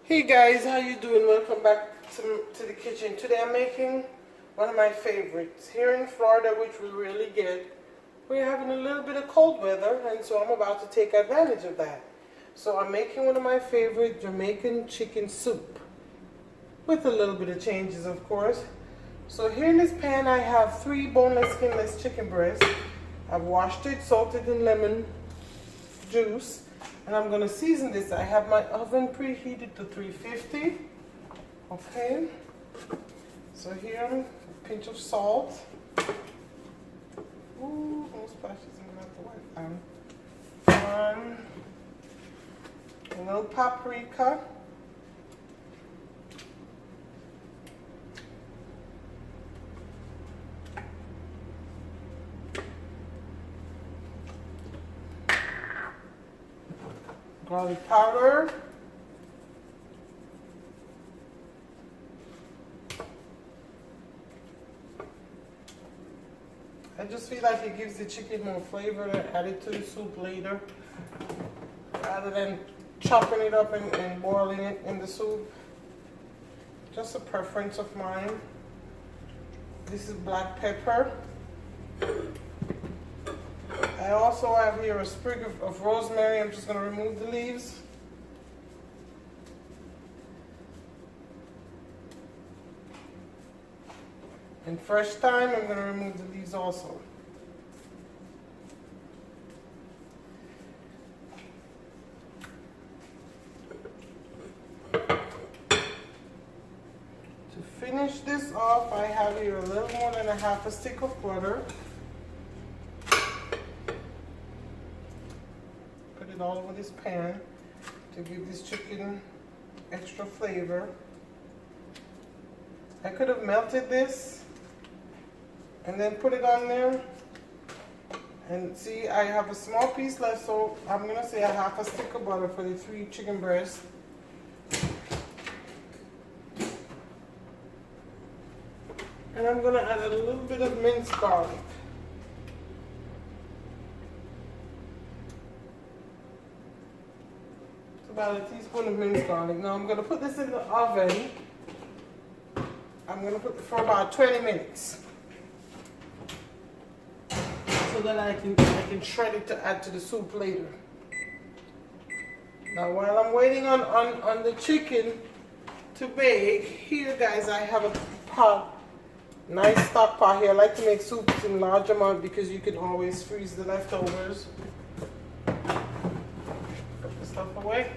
Hey guys, how you doing? Welcome back to the kitchen. Today I'm making one of my favorites. Here in Florida, which we rarely get, we're having a little bit of cold weather, and so I'm about to take advantage of that. So I'm making one of my favorite Jamaican chicken soup, with a little bit of changes, of course. So here in this pan I have 3 boneless, skinless chicken breasts. I've washed it, salted in lemon juice. And I'm going to season this. I have my oven preheated to 350. Okay. So here, a pinch of salt. Ooh, no splashes in the white pan. A little paprika. Garlic powder. I just feel like it gives the chicken more flavor to add it to the soup later, rather than chopping it up and boiling it in the soup. Just a preference of mine. This is black pepper. I also have here a sprig of rosemary. I'm just going to remove the leaves. And fresh thyme, I'm going to remove the leaves also. To finish this off, I have here a little more than a half a stick of butter. All over this pan to give this chicken extra flavor. I could have melted this and then put it on there, and see, I have a small piece left, so I'm gonna say a half a stick of butter for the 3 chicken breasts. And I'm gonna add a little bit of minced garlic. About a teaspoon of minced garlic. Now I'm going to put this in the oven. I'm going to put it for about 20 minutes so that I can shred it to add to the soup later. Now while I'm waiting on the chicken to bake, here guys, I have a pot, nice stock pot here. I like to make soups in large amount because you can always freeze the leftovers. Stuff away.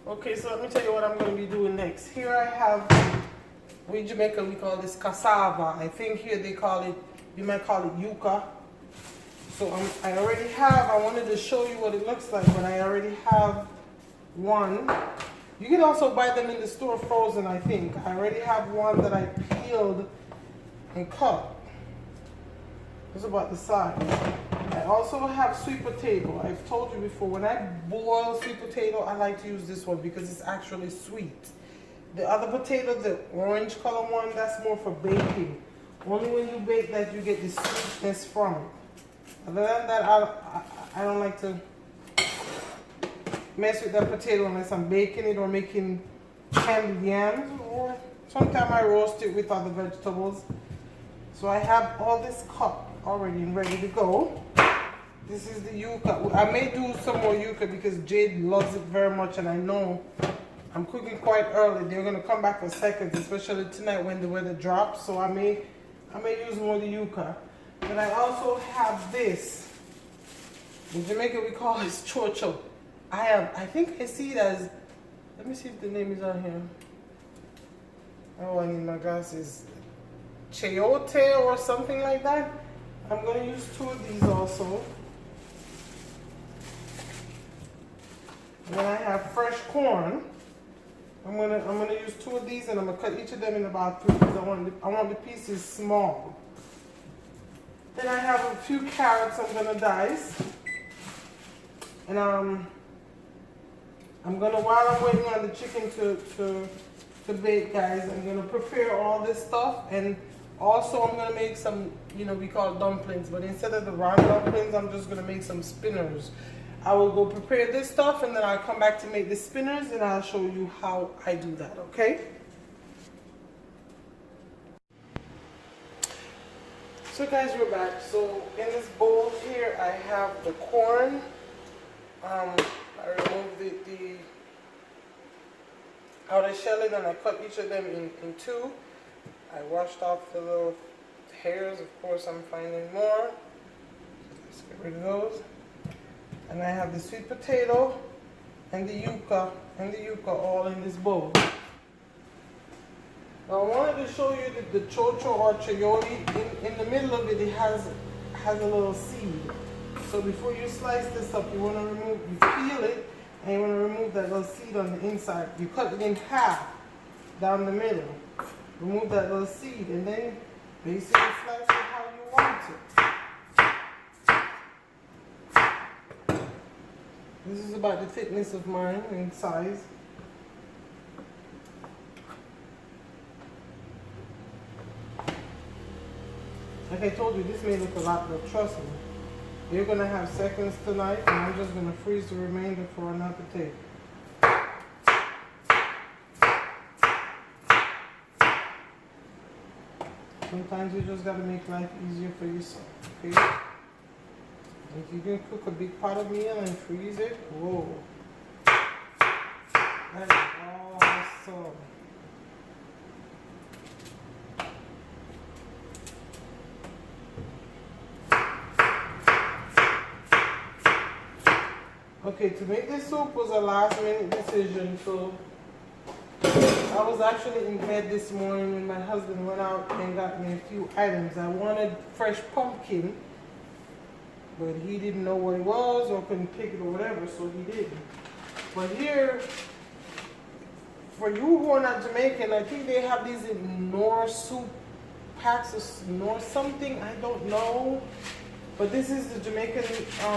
Okay, so let me tell you what I'm going to be doing next. Here I have, we in Jamaica we call this cassava. I think here they call it, you might call it yuca. So I already have, I wanted to show you what it looks like, but I already have one. You can also buy them in the store frozen, I think. I already have one that I peeled and cut. It's about the size. I also have sweet potato. I've told you before, when I boil sweet potato, I like to use this one because it's actually sweet. The other potato, the orange color one, that's more for baking. Only when you bake that you get the sweetness from it. Other than that, I don't like to mess with that potato unless I'm baking it or making candied yams, or sometimes I roast it with other vegetables. So I have all this cut already and ready to go. This is the yuca. I may do some more yuca because Jade loves it very much, and I know I'm cooking quite early. They're gonna come back for seconds, especially tonight when the weather drops. So I may use more of the yuca. But I also have this. In Jamaica we call this chocho. I think I see it as, let me see if the name is on here. Oh, I need my glasses. Chayote or something like that. I'm going to use 2 of these also. And then I have fresh corn. I'm gonna use 2 of these, and I'm gonna cut each of them in about 3 because I want the pieces small. Then I have a few carrots I'm gonna dice. And I'm gonna, while I'm waiting on the chicken to bake, guys, I'm gonna prepare all this stuff. And also I'm gonna make some, we call it dumplings, but instead of the round dumplings, I'm just gonna make some spinners. I will go prepare this stuff and then I'll come back to make the spinners and I'll show you how I do that, okay? So guys, we're back. So in this bowl here, I have the corn. I removed the outer shelling and I cut each of them in two. I washed off the little hairs. Of course, I'm finding more. Let's get rid of those. And I have the sweet potato and the yuca all in this bowl. Now I wanted to show you the chocho or chayote. In the middle of it, it has a little seed. So before you slice this up, you want to peel it, and you want to remove that little seed on the inside. You cut it in half down the middle. Remove that little seed, and then basically slice it how you want it. This is about the thickness of mine in size. Like I told you, this may look a lot, but trust me, you're going to have seconds tonight, and I'm just going to freeze the remainder for another day. Sometimes you just got to make life easier for yourself, okay? If you can cook a big pot of meal and freeze it, whoa. That is awesome. Okay, to make this soup was a last minute decision, so I was actually in bed this morning when my husband went out and got me a few items. I wanted fresh pumpkin, but he didn't know what it was or couldn't pick it or whatever, so he didn't. But here, for you who are not Jamaican, I think they have these in Nor soup packs of Nor something, I don't know. But this is the Jamaican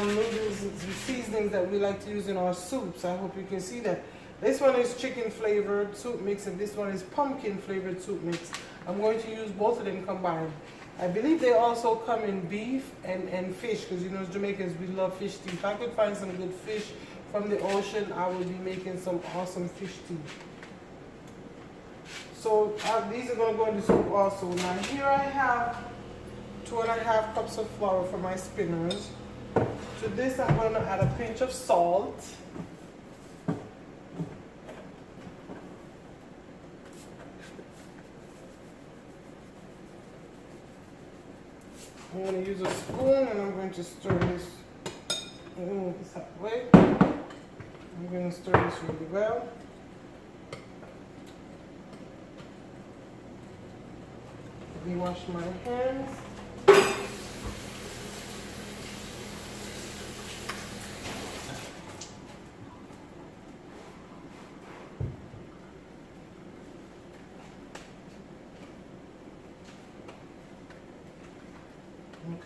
noodles and seasonings that we like to use in our soups. I hope you can see that. This one is chicken flavored soup mix and this one is pumpkin flavored soup mix. I'm going to use both of them combined. I believe they also come in beef and fish, because you know as Jamaicans we love fish tea. If I could find some good fish from the ocean, I would be making some awesome fish tea. So these are going to go in the soup also. Now here I have 2.5 cups of flour for my spinners. To this I'm going to add a pinch of salt. I'm going to use a spoon and I'm going to stir this. Move this out of the way. I'm going to stir this really well. Let me wash my hands.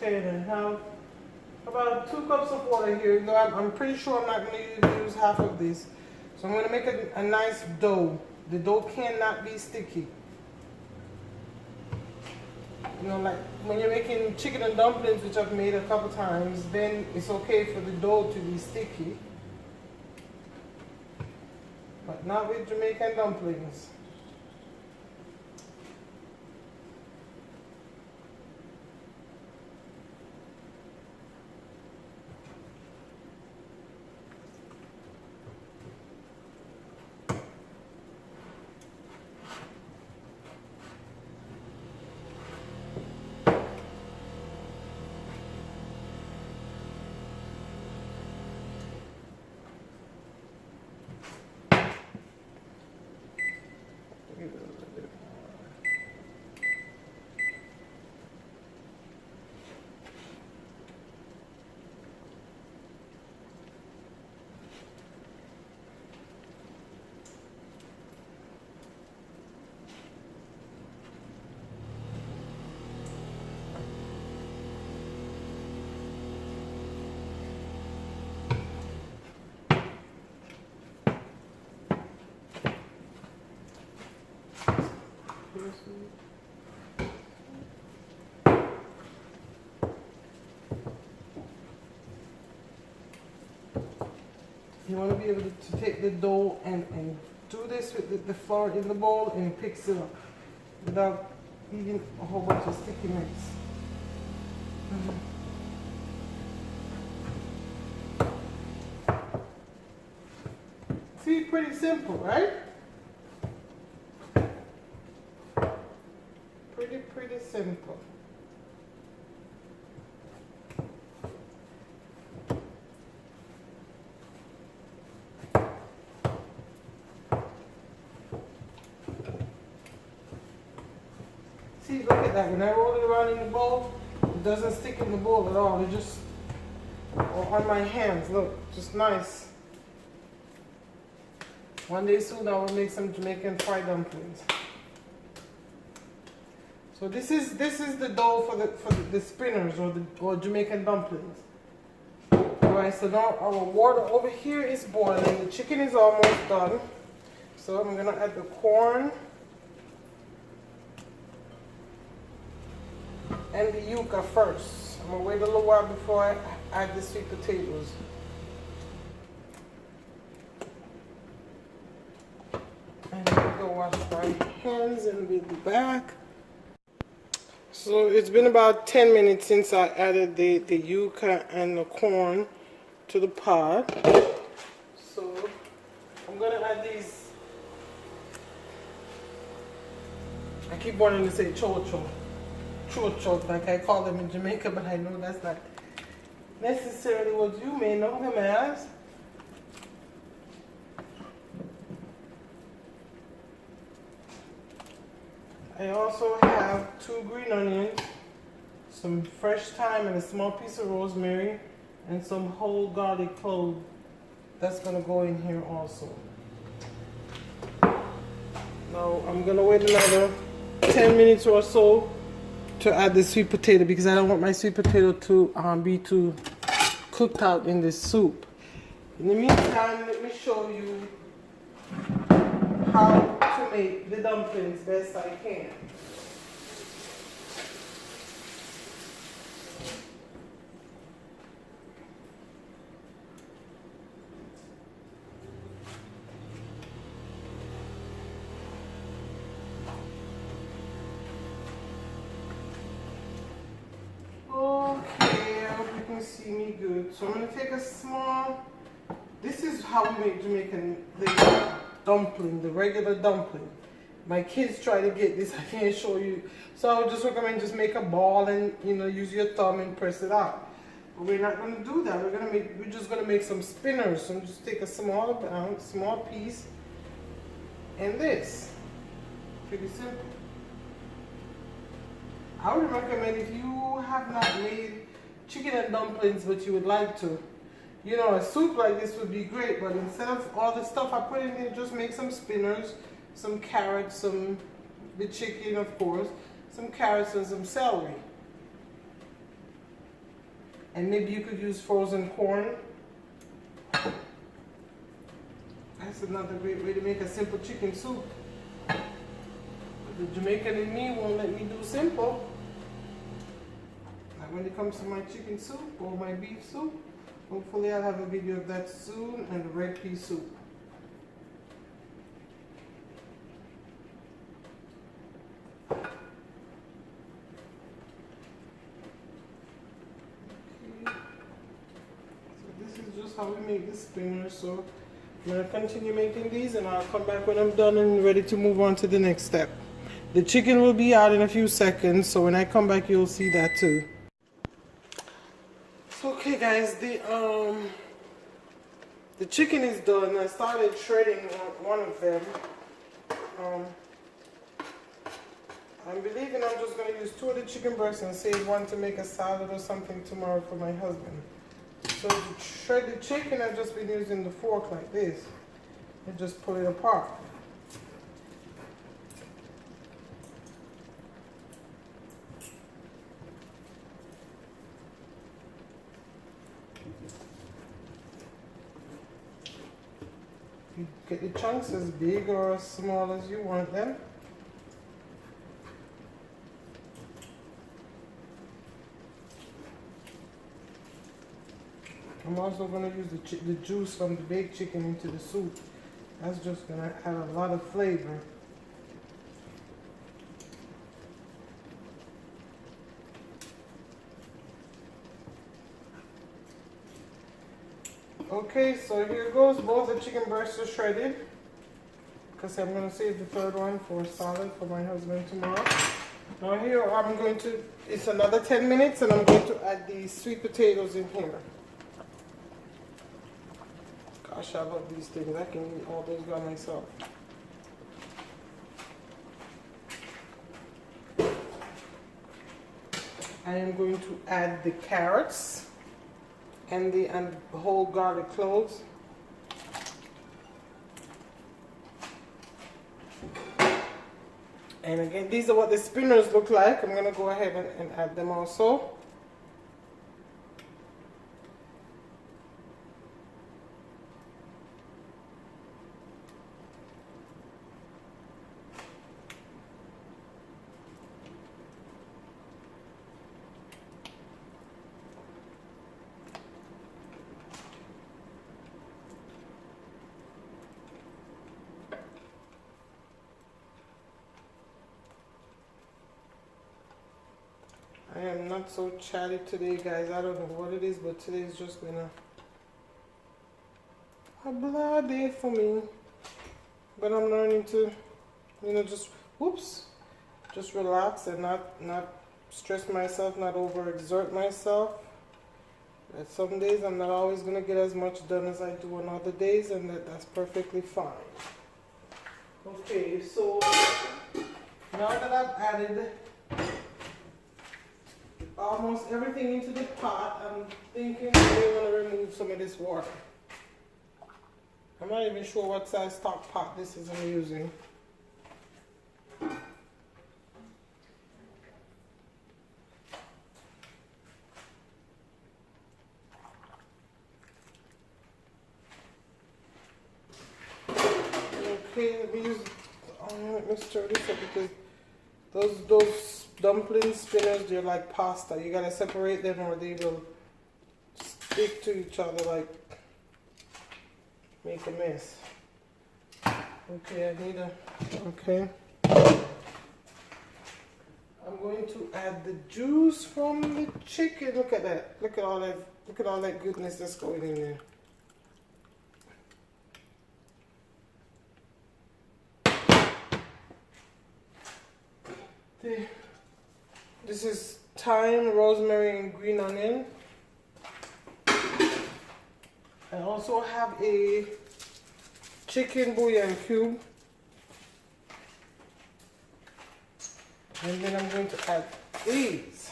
Okay, then have about 2 cups of water here. No, I'm pretty sure I'm not going to use half of this. So I'm going to make a nice dough. The dough cannot be sticky. You know, like when you're making chicken and dumplings, which I've made a couple times, then it's okay for the dough to be sticky. But not with Jamaican dumplings. You want to be able to take the dough and do this with the flour in the bowl and mix it up without eating a whole bunch of sticky mix. See, pretty simple, right? Pretty simple. See, look at that. When I roll it around in the bowl, it doesn't stick in the bowl at all. It just, or on my hands, look, just nice. One day soon I will make some Jamaican fried dumplings. So this is the dough for the spinners or Jamaican dumplings. Alright, so now our water over here is boiling. The chicken is almost done. So I'm gonna add the corn and the yuca first. I'm gonna wait a little while before I add the sweet potatoes. And I'm gonna go wash my hands and we'll be back. So it's been about 10 minutes since I added the yuca and the corn to the pot. So I'm gonna add these. I keep wanting to say chocho, like I call them in Jamaica, but I know that's not necessarily what you may know them as. I also have 2 green onions, some fresh thyme and a small piece of rosemary, and some whole garlic clove. That's gonna go in here also. Now I'm gonna wait another 10 minutes or so to add the sweet potato because I don't want my sweet potato to be too cooked out in this soup. In the meantime, let me show you how to make the dumplings best I can. Okay, I hope you can see me good. So I'm going to take a small, this is how we make Jamaican dumpling, the regular dumpling. My kids try to get this, I can't show you. So I would just recommend just make a ball and use your thumb and press it out. But we're not going to do that. We're just going to make some spinners. So I'm just take a small piece and this. Pretty simple. I would recommend if you have not made chicken and dumplings but you would like to, a soup like this would be great, but instead of all the stuff I put in there, just make some spinners, some carrots, the chicken of course, some carrots and some celery. And maybe you could use frozen corn. That's another great way to make a simple chicken soup. The Jamaican in me won't let me do simple. Like when it comes to my chicken soup or my beef soup, hopefully I'll have a video of that soon, and the red pea soup. Okay. So this is just how we make the spinners. So I'm going to continue making these and I'll come back when I'm done and ready to move on to the next step. The chicken will be out in a few seconds, so when I come back you'll see that too. So okay guys, the chicken is done. I started shredding one of them. I'm believing I'm just going to use 2 of the chicken breasts and save one to make a salad or something tomorrow for my husband. So to shred the chicken, I've just been using the fork like this and just pull it apart. You get the chunks as big or as small as you want them. I'm I'm also going to use the juice from the baked chicken into the soup. That's just going to add a lot of flavor. Okay, so here goes. Both the chicken breasts are shredded, because I'm going to save the third one for salad for my husband tomorrow. Now here I'm going to, it's another 10 minutes and I'm going to add the sweet potatoes in here. Gosh, I love these things. I can eat all those by myself. I am going to add the carrots and the whole garlic cloves. And again, these are what the spinners look like. I'm going to go ahead and add them also. I am not so chatty today, guys. I don't know what it is, but today is just been a blah day for me. But I'm learning to, you know, just relax and not stress myself, not overexert myself. But some days I'm not always gonna get as much done as I do on other days, and that's perfectly fine. Okay, so now that I've added almost everything into the pot, I'm thinking I want to remove some of this water. I'm not even sure what size stock pot this is I'm using. Okay, let me stir this up, because those dumpling spinners, they're like pasta. You gotta separate them or they will stick to each other, like make a mess. Okay, okay. I'm going to add the juice from the chicken. Look at that. Look at all that goodness that's going in there. This is thyme, rosemary, and green onion. I also have a chicken bouillon cube. And then I'm going to add these.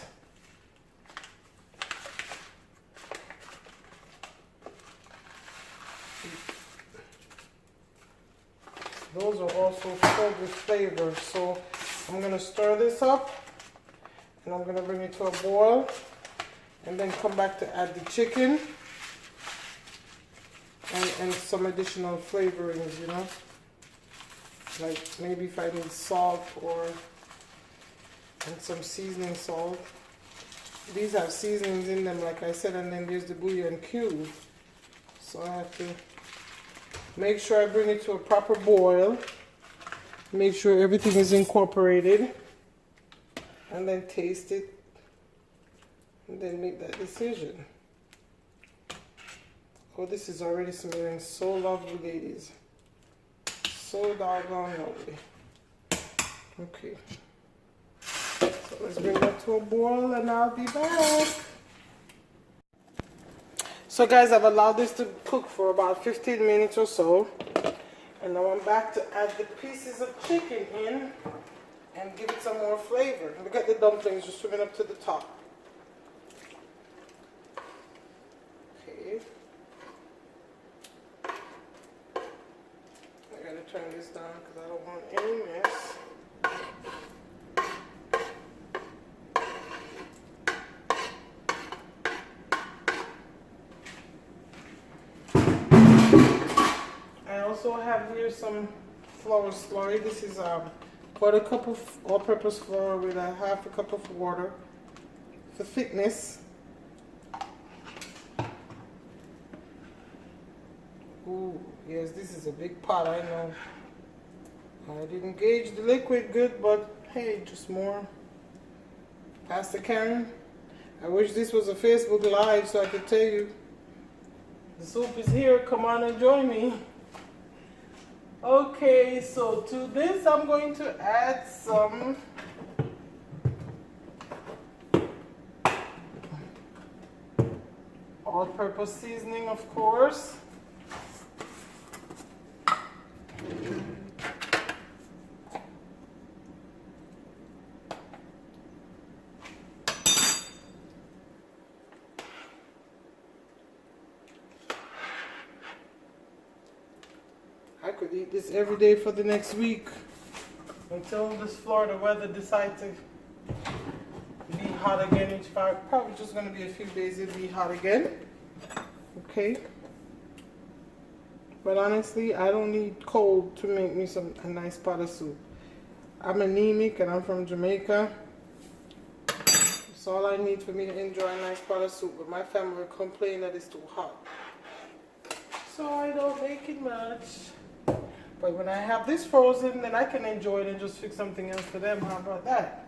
Those are also filled with flavor. So I'm going to stir this up. And I'm going to bring it to a boil and then come back to add the chicken and some additional flavorings, you know, like maybe if I need salt and some seasoning salt. These have seasonings in them, like I said, and then there's the bouillon cube. So I have to make sure I bring it to a proper boil, make sure everything is incorporated, and then taste it, and then make that decision. Oh, this is already smelling so lovely, ladies. So doggone lovely. Okay. So let's bring that to a boil and I'll be back. So guys, I've allowed this to cook for about 15 minutes or so. And now I'm back to add the pieces of chicken in and give it some more flavor. Look at the dumplings just swimming up to the top. Okay. I gotta turn this down because I don't want any mess. I also have here some flour slurry. This is quarter cup of all-purpose flour with a half a cup of water for thickness. Ooh, yes, this is a big pot, I know. I didn't gauge the liquid good, but hey, just more. Pastor Karen, I wish this was a Facebook Live so I could tell you the soup is here. Come on and join me. Okay, so to this I'm going to add some all-purpose seasoning, of course. I could eat this every day for the next week until this Florida weather decides to be hot again. It's probably just going to be a few days it'll be hot again. Okay. But honestly, I don't need cold to make me a nice pot of soup. I'm anemic and I'm from Jamaica. It's all I need for me to enjoy a nice pot of soup. But my family will complain that it's too hot. So I don't make it much. But when I have this frozen, then I can enjoy it and just fix something else for them. How about that?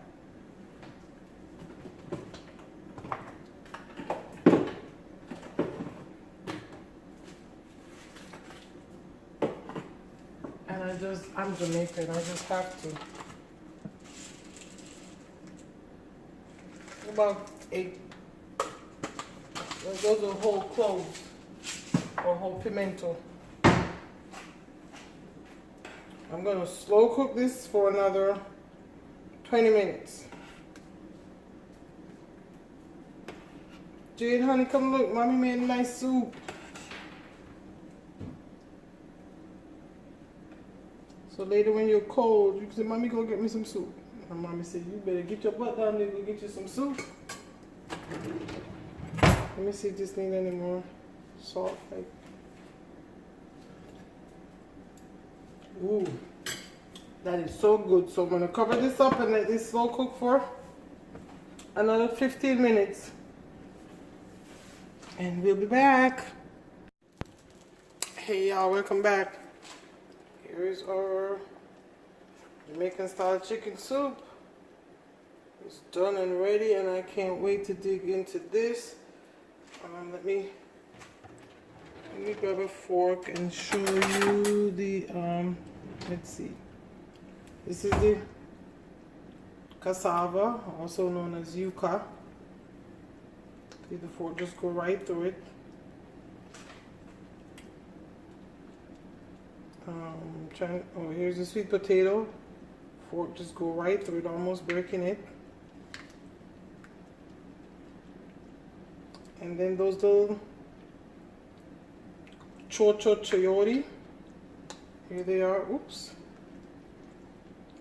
And I'm Jamaican, I just have to. About 8. Those are whole cloves or whole pimento. I'm going to slow cook this for another 20 minutes. Jade, honey, come look. Mommy made a nice soup. So later when you're cold, you can say, Mommy, go get me some soup. And Mommy said, you better get your butt down there and get you some soup. Let me see if this need any more salt. Ooh, that is so good. So I'm going to cover this up and let this slow cook for another 15 minutes. And we'll be back. Hey y'all, welcome back. Here is our Jamaican style chicken soup. It's done and ready and I can't wait to dig into this. Let me grab a fork and show you the let's see. This is the cassava, also known as yuca. See, the fork just go right through it. Here's the sweet potato. Fork just go right through it, almost breaking it. And then those little choyote. Here they are. Oops.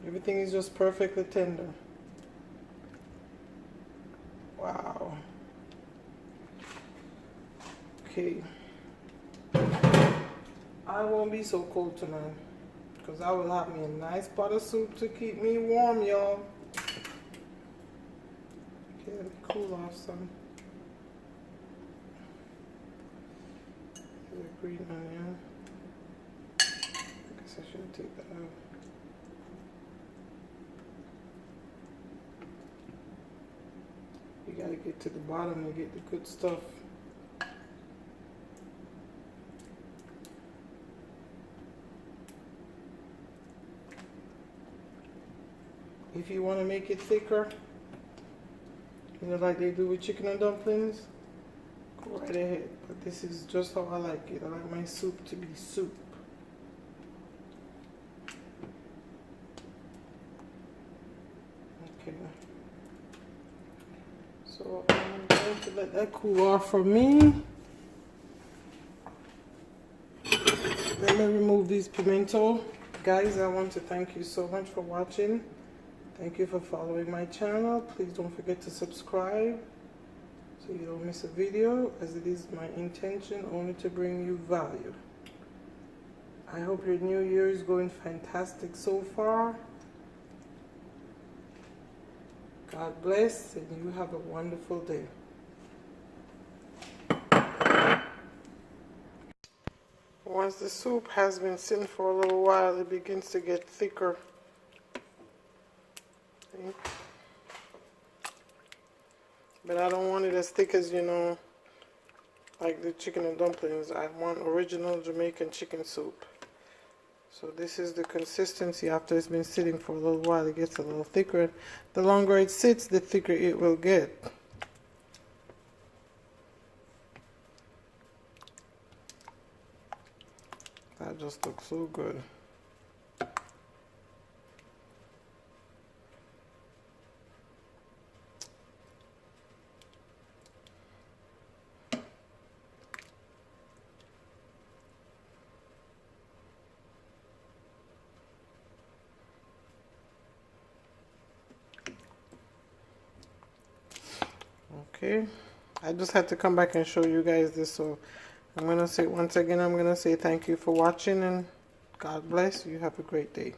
Everything is just perfectly tender. Wow. Okay. I won't be so cold tonight because I will have me a nice pot of soup to keep me warm, y'all. Okay, let me cool off some. The green onion. I guess I should take that out. You gotta get to the bottom to get the good stuff. If you want to make it thicker, you know, like they do with chicken and dumplings, go right ahead. But this is just how I like it. I like my soup to be soup. Okay. So I'm going to let that cool off for me. Let me remove these pimento. Guys, I want to thank you so much for watching. Thank you for following my channel. Please don't forget to subscribe so you don't miss a video, as it is my intention only to bring you value. I hope your new year is going fantastic so far. God bless, and you have a wonderful day. Once the soup has been sitting for a little while, it begins to get thicker. See? But I don't want it as thick as, you know, like the chicken and dumplings. I want original Jamaican chicken soup. So this is the consistency after it's been sitting for a little while. It gets a little thicker. The longer it sits, the thicker it will get. That just looks so good. Okay, I just had to come back and show you guys this, so I'm gonna say once again, I'm gonna say thank you for watching and God bless you. Have a great day.